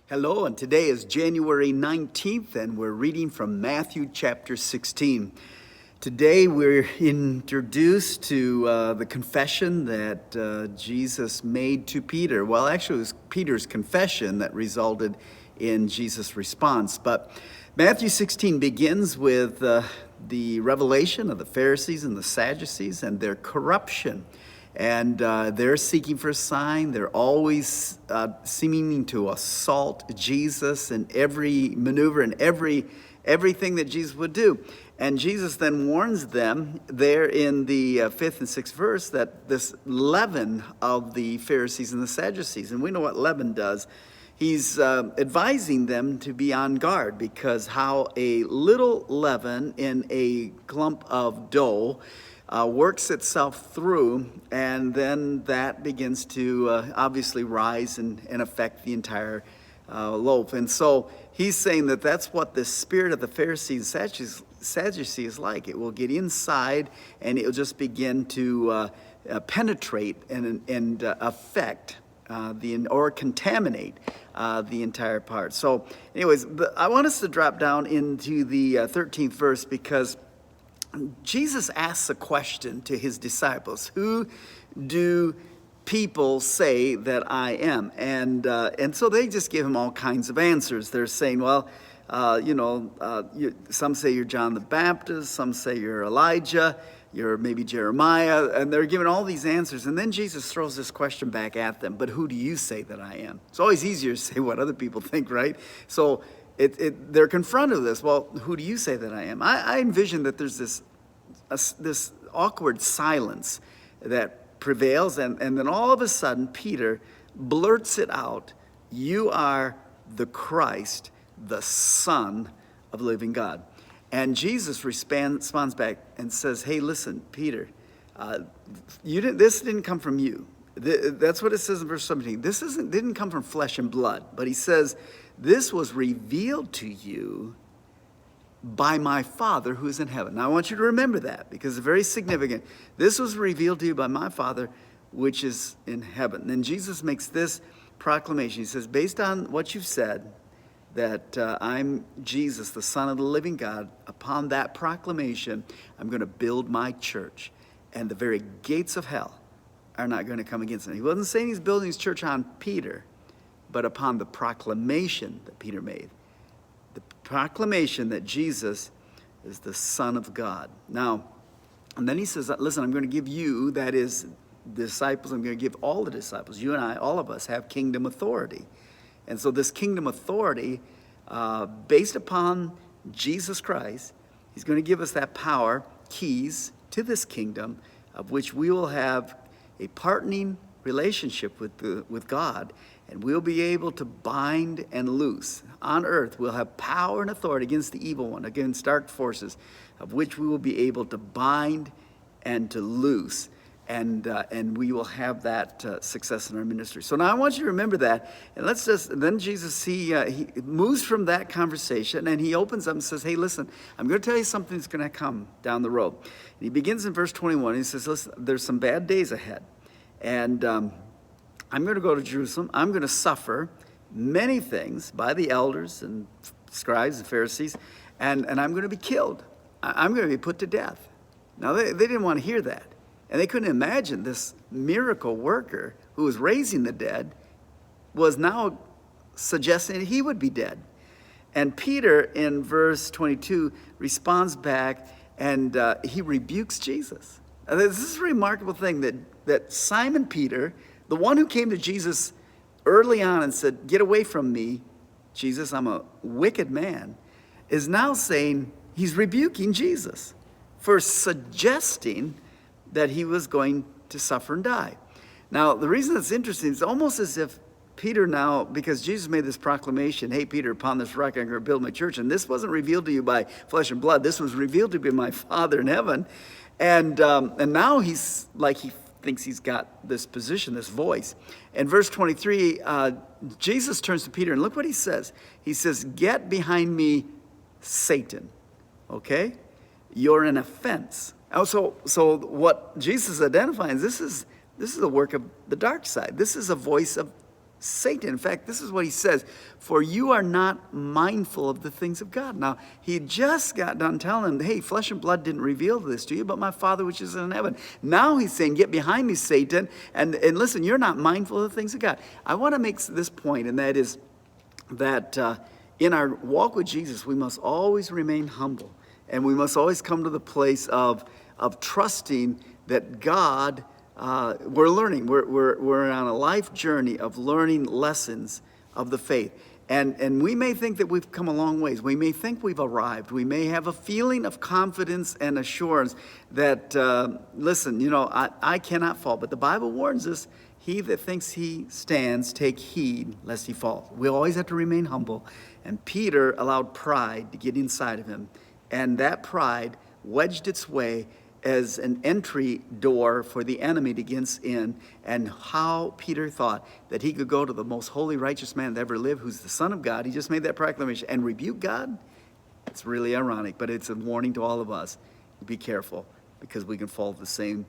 Hello, and today is January 19th, and we're reading from Matthew chapter 16. Today we're introduced to the confession that Jesus made to Peter. Well, actually, it was Peter's confession that resulted in Jesus' response. But Matthew 16 begins with the revelation of the Pharisees and the Sadducees and their corruption. And they're seeking for a sign. They're always seeming to assault Jesus in every maneuver and everything that Jesus would do. And Jesus then warns them there in the 5th and 6th verse that this leaven of the Pharisees and the Sadducees, and we know what leaven does, he's advising them to be on guard, because how a little leaven in a clump of dough works itself through, and then that begins to obviously rise and affect the entire loaf. And so he's saying that that's what the spirit of the Pharisees and Sadducees is like. It will get inside and it'll just begin to penetrate and affect or contaminate the entire part. So anyways, I want us to drop down into the 13th verse, because Jesus asks a question to his disciples: who do people say that I am? And so they just give him all kinds of answers. They're saying, well, some say you're John the Baptist, some say you're Elijah, you're maybe Jeremiah, and they're giving all these answers. And then Jesus throws this question back at them: but who do you say that I am? It's always easier to say what other people think, right? So they're confronted with this. Well, who do you say that I am? I envision that there's this awkward silence that prevails, and then all of a sudden Peter blurts it out: you are the Christ, the Son of the living God. And Jesus responds back and says, hey, listen, Peter, this didn't come from you. That's what it says in verse 17. This didn't come from flesh and blood, but he says, this was revealed to you by my Father who is in heaven. Now I want you to remember that, because it's very significant. This was revealed to you by my Father which is in heaven. And Jesus makes this proclamation. He says, based on what you've said, that I'm Jesus, the Son of the living God, upon that proclamation, I'm going to build my church, and the very gates of hell are not going to come against it. He wasn't saying he's building his church on Peter, but upon the proclamation that Peter made. The proclamation that Jesus is the Son of God. Now, and then he says, listen, I'm going to give you, that is, disciples, I'm going to give all the disciples, you and I, all of us, have kingdom authority. And so this kingdom authority, based upon Jesus Christ, he's going to give us that power, keys to this kingdom, of which we will have a partnering relationship with God, and we'll be able to bind and loose. On earth, we'll have power and authority against the evil one, against dark forces, of which we will be able to bind and to loose. And we will have that success in our ministry. So now I want you to remember that. And then Jesus, he moves from that conversation, and he opens up and says, hey, listen, I'm going to tell you something that's going to come down the road. And he begins in verse 21. He says, listen, there's some bad days ahead. And I'm going to go to Jerusalem. I'm going to suffer many things by the elders and scribes and Pharisees, and I'm going to be killed. I'm going to be put to death. Now, they didn't want to hear that. And they couldn't imagine this miracle worker who was raising the dead was now suggesting that he would be dead. And Peter, in verse 22, responds back, and he rebukes Jesus. This is a remarkable thing that Simon Peter, the one who came to Jesus early on and said, get away from me, Jesus, I'm a wicked man, is now saying he's rebuking Jesus for suggesting that he was going to suffer and die. Now, the reason that's interesting, it's almost as if Peter now, because Jesus made this proclamation, hey, Peter, upon this rock I'm going to build my church, and this wasn't revealed to you by flesh and blood, this was revealed to you by my Father in heaven, and now he's like, he thinks he's got this position, this voice. In verse 23, Jesus turns to Peter, and look what he says. He says, get behind me, Satan, okay? You're an offense. So what Jesus is identifying, this is the work of the dark side. This is a voice of Satan. In fact, this is what he says, for you are not mindful of the things of God. Now, he just got done telling them, hey, flesh and blood didn't reveal this to you, but my Father which is in heaven. Now he's saying, get behind me, Satan, and listen, you're not mindful of the things of God. I want to make this point, and that is that in our walk with Jesus, we must always remain humble, and we must always come to the place of trusting that God, we're learning. We're on a life journey of learning lessons of the faith. And we may think that we've come a long ways. We may think we've arrived. We may have a feeling of confidence and assurance that, listen, I cannot fall. But the Bible warns us, he that thinks he stands, take heed lest he fall. We always have to remain humble. And Peter allowed pride to get inside of him. And that pride wedged its way as an entry door for the enemy to get in, and how Peter thought that he could go to the most holy, righteous man that ever lived, who's the Son of God. He just made that proclamation and rebuke God. It's really ironic, but it's a warning to all of us. Be careful, because we can fall the same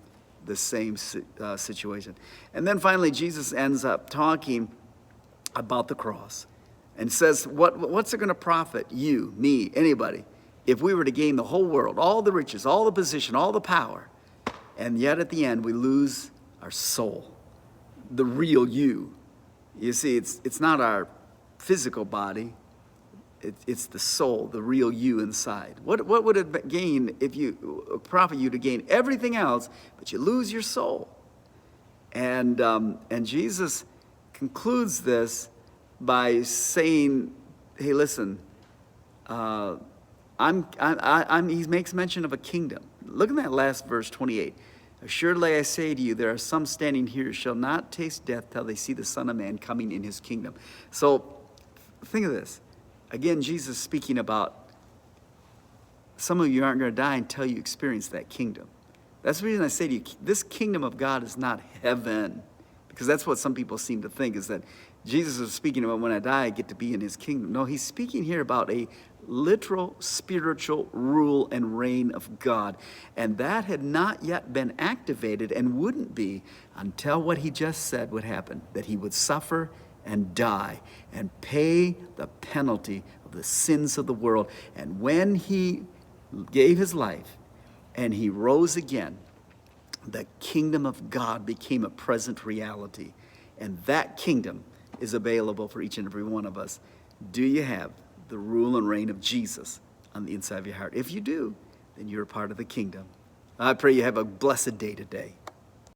situation. And then finally, Jesus ends up talking about the cross and says, what's it going to profit you, me, anybody, if we were to gain the whole world, all the riches, all the position, all the power, and yet at the end we lose our soul, the real you? You see, it's not our physical body, it's the soul, the real you inside. What would it profit you to gain everything else, but you lose your soul? And Jesus concludes this by saying, hey, listen, he makes mention of a kingdom. Look at that last verse, 28. Assuredly I say to you, there are some standing here who shall not taste death till they see the Son of Man coming in his kingdom. So think of this. Again, Jesus speaking about some of you aren't going to die until you experience that kingdom. That's the reason I say to you, this kingdom of God is not heaven. Because that's what some people seem to think, is that Jesus is speaking about when I die, I get to be in his kingdom. No, he's speaking here about a literal spiritual rule and reign of God. And that had not yet been activated and wouldn't be until what he just said would happen, that he would suffer and die and pay the penalty of the sins of the world. And when he gave his life and he rose again, the kingdom of God became a present reality. And that kingdom is available for each and every one of us. Do you have the rule and reign of Jesus on the inside of your heart? If you do, then you're a part of the kingdom. I pray you have a blessed day today.